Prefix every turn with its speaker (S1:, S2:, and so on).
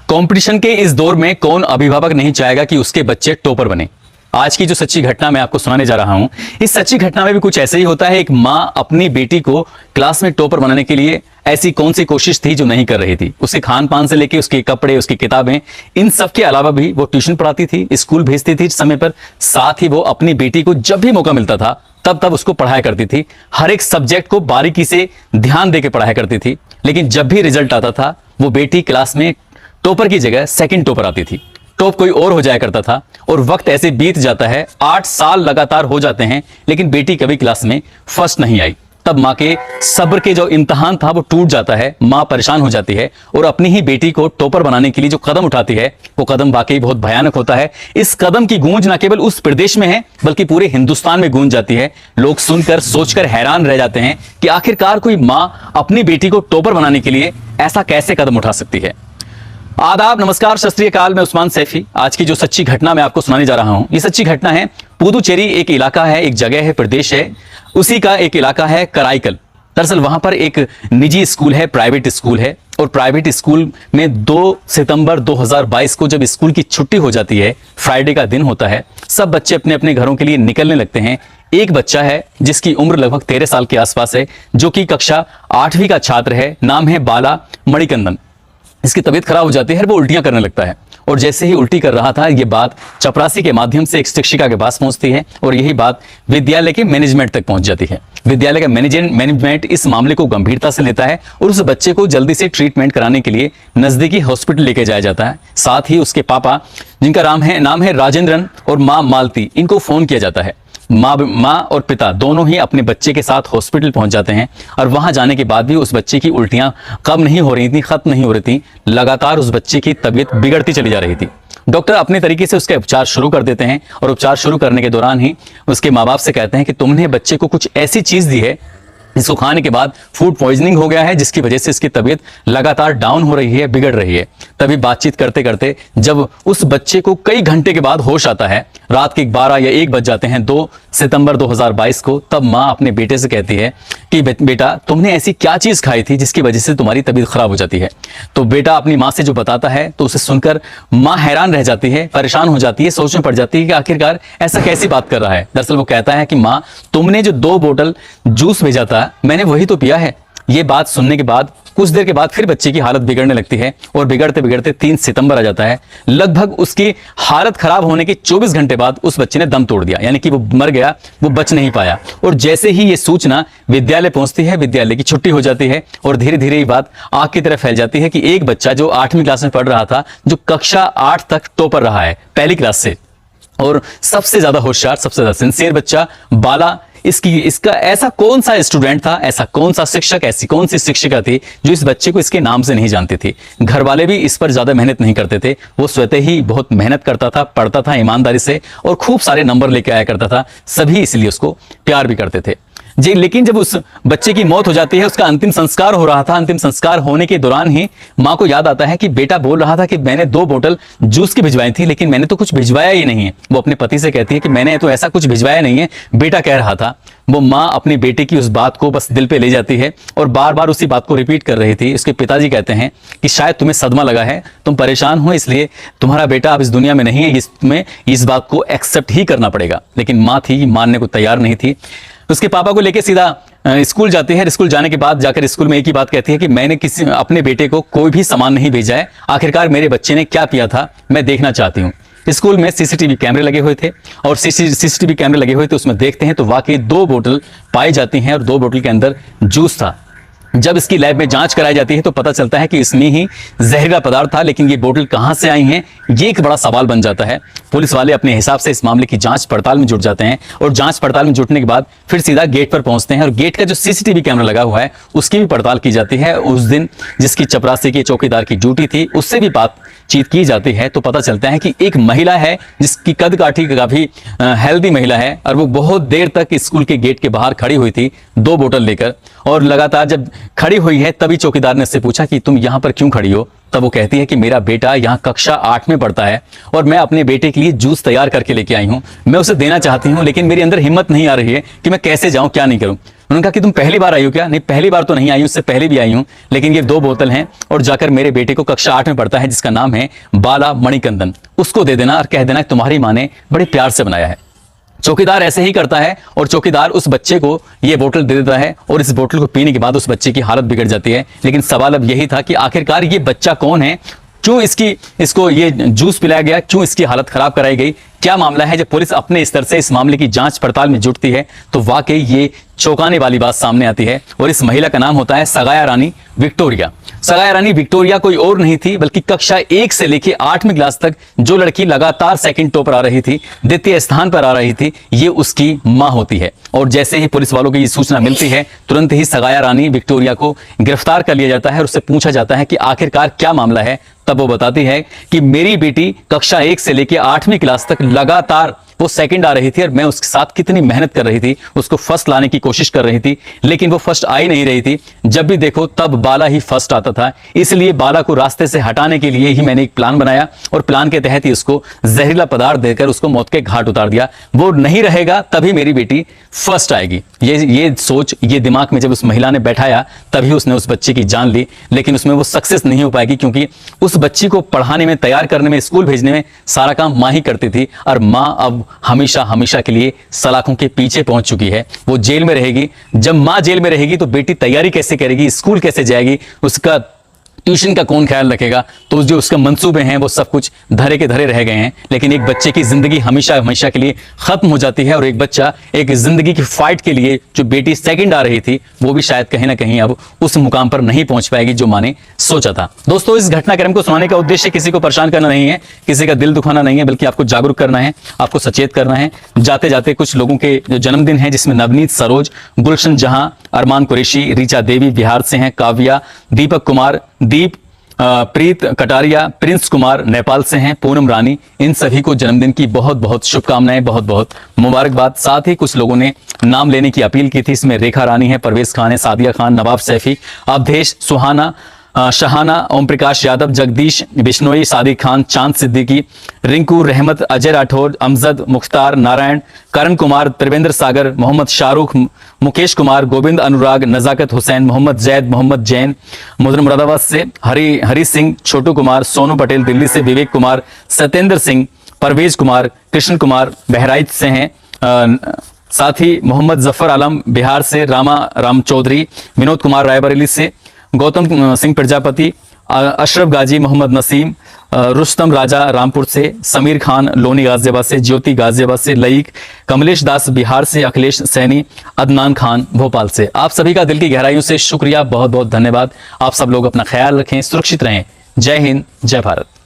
S1: Competition के इस दौर में कौन अभिभावक नहीं चाहेगा कि उसके बच्चे टॉपर बने। आज की जो सच्ची घटना मैं आपको सुनाने जा रहा हूं, इस सच्ची घटना में भी कुछ ऐसे ही होता है। एक मां अपनी बेटी को क्लास में टॉपर बनाने के लिए ऐसी कौन सी कोशिश थी जो नहीं कर रही थी। उसके खान पान से लेके उसके कपड़े, उसकी किताबें, इन सब के अलावा भी वो ट्यूशन पढ़ाती थी, स्कूल भेजती थी समय पर। साथ ही वो अपनी बेटी को जब भी मौका मिलता था तब तब उसको पढ़ाया करती थी। हर एक सब्जेक्ट को बारीकी से ध्यान देके पढ़ाया करती थी। लेकिन जब भी रिजल्ट आता था वो बेटी क्लास में टॉपर की जगह सेकंड टॉपर आती थी। टॉप कोई और हो जाया करता था और वक्त ऐसे बीत जाता है, 8 साल लगातार हो जाते हैं, लेकिन बेटी कभी क्लास में फर्स्ट नहीं आई। तब माँ के सब्र के जो इम्तिहान था वो टूट जाता है। माँ परेशान हो जाती है और अपनी ही बेटी को टॉपर बनाने के लिए जो कदम उठाती है वो कदम वाकई बहुत भयानक होता है। इस कदम की गूंज न केवल उस प्रदेश में है बल्कि पूरे हिंदुस्तान में गूंज जाती है। लोग सुनकर सोचकर हैरान रह जाते हैं कि आखिरकार कोई माँ अपनी बेटी को टॉपर बनाने के लिए ऐसा कैसे कदम उठा सकती है। आदाब, नमस्कार, सत श्री अकाल। मैं उस्मान सैफी। आज की जो सच्ची घटना मैं आपको सुनाने जा रहा हूं, ये सच्ची घटना है पुदुचेरी। एक इलाका है, एक जगह है, प्रदेश है, उसी का एक इलाका है कराईकल। दरअसल वहां पर एक निजी स्कूल है, प्राइवेट स्कूल है, और प्राइवेट स्कूल में 2 सितंबर 2022 को जब स्कूल की छुट्टी हो जाती है, फ्राइडे का दिन होता है, सब बच्चे अपने अपने घरों के लिए निकलने लगते हैं। एक बच्चा है जिसकी उम्र लगभग 13 साल के आसपास है, जो कि कक्षा 8वीं का छात्र है। नाम है बाला मणिकंदन। इसकी तबीयत खराब हो जाती है, वो उल्टियां करने लगता है। और जैसे ही उल्टी कर रहा था, ये बात चपरासी के माध्यम से एक शिक्षिका के पास पहुंचती है और यही बात विद्यालय के मैनेजमेंट तक पहुंच जाती है। विद्यालय का मैनेजमेंट इस मामले को गंभीरता से लेता है और उस बच्चे को जल्दी से ट्रीटमेंट कराने के लिए नजदीकी हॉस्पिटल लेके जाया जाता है। साथ ही उसके पापा, जिनका नाम है राजेंद्रन, और माँ मालती, इनको फोन किया जाता है। माँ और पिता दोनों ही अपने बच्चे के साथ हॉस्पिटल पहुंच जाते हैं और वहां जाने के बाद भी उस बच्चे की उल्टियां कम नहीं हो रही थी, खत्म नहीं हो रही थी। लगातार उस बच्चे की तबीयत बिगड़ती चली जा रही थी। डॉक्टर अपने तरीके से उसका उपचार शुरू कर देते हैं और उपचार शुरू करने के दौरान ही उसके माँ बाप से कहते हैं कि तुमने बच्चे को कुछ ऐसी चीज दी है इसको खाने के बाद फूड पॉइजनिंग हो गया है, जिसकी वजह से इसकी तबीयत लगातार डाउन हो रही है, बिगड़ रही है। तभी बातचीत करते करते जब उस बच्चे को कई घंटे के बाद होश आता है, रात के 12 या 1 बज जाते हैं 2 सितंबर 2022 को, तब माँ अपने बेटे से कहती है कि बेटा, तुमने ऐसी क्या चीज खाई थी जिसकी वजह से तुम्हारी तबीयत खराब हो जाती है। तो बेटा अपनी माँ से जो बताता है तो उसे सुनकर माँ हैरान रह जाती है, परेशान हो जाती है, सोच में पड़ जाती है कि आखिरकार ऐसा कैसी बात कर रहा है। दरअसल वो कहता है कि माँ, तुमने जो 2 बोतल जूस भेजा था मैंने वही तो पिया है। ये बात सुनने के बाद कुछ देर के बाद फिर बच्चे की हालत बिगड़ने लगती है और बिगड़ते बिगड़ते 3 सितंबर आ जाता है। लगभग उसकी हालत खराब होने के 24 घंटे बाद उस बच्चे ने दम तोड़ दिया, यानी कि वो मर गया, वो बच नहीं पाया। और जैसे ही ये सूचना विद्यालय पहुंचती है, विद्यालय की छुट्टी हो जाती है और धीरे धीरे ये बात आग की तरह फैल जाती है कि एक बच्चा जो 8वीं क्लास में पढ़ रहा था, जो कक्षा 8 तक टॉपर रहा है पहली क्लास से, और सबसे ज्यादा होशियार, सबसे ज्यादा सिंसियर बच्चा बाला, इसका ऐसा कौन सा स्टूडेंट था, ऐसा कौन सा शिक्षक, ऐसी कौन सी शिक्षिका थी जो इस बच्चे को इसके नाम से नहीं जानती थी। घर वाले भी इस पर ज्यादा मेहनत नहीं करते थे, वो स्वतः ही बहुत मेहनत करता था, पढ़ता था ईमानदारी से और खूब सारे नंबर लेके आया करता था। सभी इसलिए उसको प्यार भी करते थे जी। लेकिन जब उस बच्चे की मौत हो जाती है, उसका अंतिम संस्कार हो रहा था, अंतिम संस्कार होने के दौरान ही माँ को याद आता है कि बेटा बोल रहा था कि मैंने 2 बोतल जूस की भिजवाई थी, लेकिन मैंने तो कुछ भिजवाया ही नहीं है। वो अपने पति से कहती है कि मैंने तो ऐसा कुछ भिजवाया नहीं है, बेटा कह रहा था। वो माँ अपनी बेटे की उस बात को बस दिल पे ले जाती है और बार बार उसी बात को रिपीट कर रही थी। उसके पिताजी कहते हैं कि शायद तुम्हें सदमा लगा है, तुम परेशान हो, इसलिए तुम्हारा बेटा अब इस दुनिया में नहीं है, तुम्हें इस बात को एक्सेप्ट ही करना पड़ेगा। लेकिन माँ थी, मानने को तैयार नहीं थी। उसके पापा को लेके सीधा स्कूल जाती है। स्कूल जाने के बाद जाकर स्कूल में एक ही बात कहती है कि मैंने अपने बेटे को कोई भी सामान नहीं भेजा है, आखिरकार मेरे बच्चे ने क्या पिया था मैं देखना चाहती हूँ। स्कूल में सीसीटीवी कैमरे लगे हुए थे और सीसीटीवी कैमरे लगे हुए थे, उसमें देखते हैं तो वाकई 2 बोतल पाई जाती हैं और 2 बोतल के अंदर जूस था। जब इसकी लैब में जांच कराई जाती है तो पता चलता है कि इसमें ही जहरीला पदार्थ था, लेकिन ये बोतल कहां से आई हैं, ये एक बड़ा सवाल बन जाता है। पुलिस वाले अपने हिसाब से इस मामले की जांच पड़ताल में जुट जाते हैं और जांच पड़ताल में जुटने के बाद फिर सीधा गेट पर पहुंचते हैं और गेट का जो सीसीटीवी कैमरा लगा हुआ है उसकी भी पड़ताल की जाती है। उस दिन जिसकी चपरासी के चौकीदार की ड्यूटी थी उससे भी बातचीत की जाती है तो पता चलता है कि एक महिला है जिसकी कद काठी काफी हेल्दी महिला है और वो बहुत देर तक स्कूल के गेट के बाहर खड़ी हुई थी 2 बोतल लेकर। और लगातार जब खड़ी हुई है तभी चौकीदार ने उससे पूछा कि तुम यहाँ पर क्यों खड़ी हो। तब वो कहती है कि मेरा बेटा यहाँ कक्षा 8 में पढ़ता है और मैं अपने बेटे के लिए जूस तैयार करके लेके आई हूँ, मैं उसे देना चाहती हूँ, लेकिन मेरे अंदर हिम्मत नहीं आ रही है कि मैं कैसे जाऊँ, क्या नहीं करूँ। उन्होंने कहा कि तुम पहली बार आई हो क्या? नहीं, पहली बार तो नहीं आई हूं, उससे पहले भी आई हूं, लेकिन ये 2 बोतल हैं और जाकर मेरे बेटे को कक्षा 8 में पढ़ता है जिसका नाम है बाला मणिकंदन, उसको दे देना और कह देना कि तुम्हारी माँ ने बड़े प्यार से बनाया है। चौकीदार ऐसे ही करता है और चौकीदार उस बच्चे को ये बोतल दे देता है और इस बोतल को पीने के बाद उस बच्चे की हालत बिगड़ जाती है। लेकिन सवाल अब यही था कि आखिरकार ये बच्चा कौन है, क्यों इसको ये जूस पिलाया गया, क्यों इसकी हालत खराब कराई गई, क्या मामला है? जब पुलिस अपने स्तर से इस मामले की जांच पड़ताल में जुटती है तो वाकई ये चौंकाने वाली बात सामने आती है। और इस महिला का नाम होता है सगाया रानी विक्टोरिया। सगाया रानी विक्टोरिया कोई और नहीं थी बल्कि कक्षा 1 से लेकर 8वीं क्लास तक जो लड़की लगातार सेकंड टॉप पर आ रही थी, द्वितीय स्थान पर आ रही थी, ये उसकी मां होती है। और जैसे ही पुलिस वालों को ये सूचना मिलती है तुरंत ही सगाया रानी विक्टोरिया को गिरफ्तार कर लिया जाता है और उससे पूछा जाता है कि आखिरकार क्या मामला है। तब वो बताती है कि मेरी बेटी कक्षा 1 से लेकर 8वीं क्लास तक लगातार वो सेकंड आ रही थी और मैं उसके साथ कितनी मेहनत कर रही थी, उसको फर्स्ट लाने की कोशिश कर रही थी, लेकिन वो फर्स्ट आ ही नहीं रही थी। जब भी देखो तब बाला ही फर्स्ट आता था। इसलिए बाला को रास्ते से हटाने के लिए ही मैंने एक प्लान बनाया और प्लान के तहत ही उसको जहरीला पदार्थ देकर उसको मौत के घाट उतार दिया। वो नहीं रहेगा तभी मेरी बेटी फर्स्ट आएगी। ये सोच, ये दिमाग में जब उस महिला ने बैठाया तभी उसने उस बच्चे की जान ली। लेकिन उसमें वो सक्सेस नहीं हो पाएगी क्योंकि उस बच्ची को पढ़ाने में, तैयार करने में, स्कूल भेजने में सारा काम माँ ही करती थी और माँ अब हमेशा हमेशा के लिए सलाखों के पीछे पहुंच चुकी है। वो जेल में रहेगी। जब माँ जेल में रहेगी तो बेटी तैयारी कैसे करेगी, स्कूल कैसे जाएगी, उसका ट्यूशन का कौन ख्याल रखेगा? तो जो उसके मंसूबे हैं वो सब कुछ धरे के धरे रह गए हैं। लेकिन एक बच्चे की जिंदगी हमेशा हमेशा के लिए खत्म हो जाती है और एक बच्चा एक जिंदगी की फाइट के लिए, जो बेटी सेकंड आ रही थी, वो भी शायद कहीं ना कहीं अब उस मुकाम पर नहीं पहुंच पाएगी जो माँ ने सोचा था। दोस्तों, इस घटनाक्रम को सुनाने का उद्देश्य किसी को परेशान करना नहीं है, किसी का दिल दुखाना नहीं है, बल्कि आपको जागरूक करना है, आपको सचेत करना है। जाते जाते कुछ लोगों के जो जन्मदिन है, जिसमें नवनीत सरोज, गुलशन जहां, अरमान कुरैशी, ऋचा देवी बिहार से हैं, काव्या, दीपक कुमार, दीप, प्रीत कटारिया, प्रिंस कुमार नेपाल से हैं, पूनम रानी, इन सभी को जन्मदिन की बहुत बहुत शुभकामनाएं, बहुत बहुत मुबारकबाद। साथ ही कुछ लोगों ने नाम लेने की अपील की थी। इसमें रेखा रानी है, परवेज खान है, सादिया खान, नवाब सैफी, अवधेश, सुहाना, शहाना, ओम प्रकाश यादव, जगदीश बिश्नोई, सादिक खान, चांद सिद्दीकी, रिंकू, रहमत, अजय राठौर, अमजद, मुख्तार, नारायण, करण कुमार, त्रिवेंद्र सागर, मोहम्मद शाहरुख, मुकेश कुमार, गोविंद, अनुराग, नजाकत हुसैन, मोहम्मद जैद, मोहम्मद जैन, मुरादाबाद से हरी सिंह, छोटू कुमार, सोनू पटेल दिल्ली से, विवेक कुमार, सत्येंद्र सिंह, परवेज कुमार, कृष्ण कुमार बहराइच से हैं, साथ ही मोहम्मद जफर आलम बिहार से, राम चौधरी, विनोद कुमार रायबरेली से, गौतम सिंह प्रजापति, अशरफ गाजी, मोहम्मद नसीम, रुस्तम राजा रामपुर से, समीर खान लोनी गाजियाबाद से, ज्योति गाजियाबाद से, लईक, कमलेश दास बिहार से, अखिलेश सैनी, अदनान खान भोपाल से। आप सभी का दिल की गहराइयों से शुक्रिया, बहुत बहुत धन्यवाद। आप सब लोग अपना ख्याल रखें, सुरक्षित रहें। जय हिंद, जय भारत।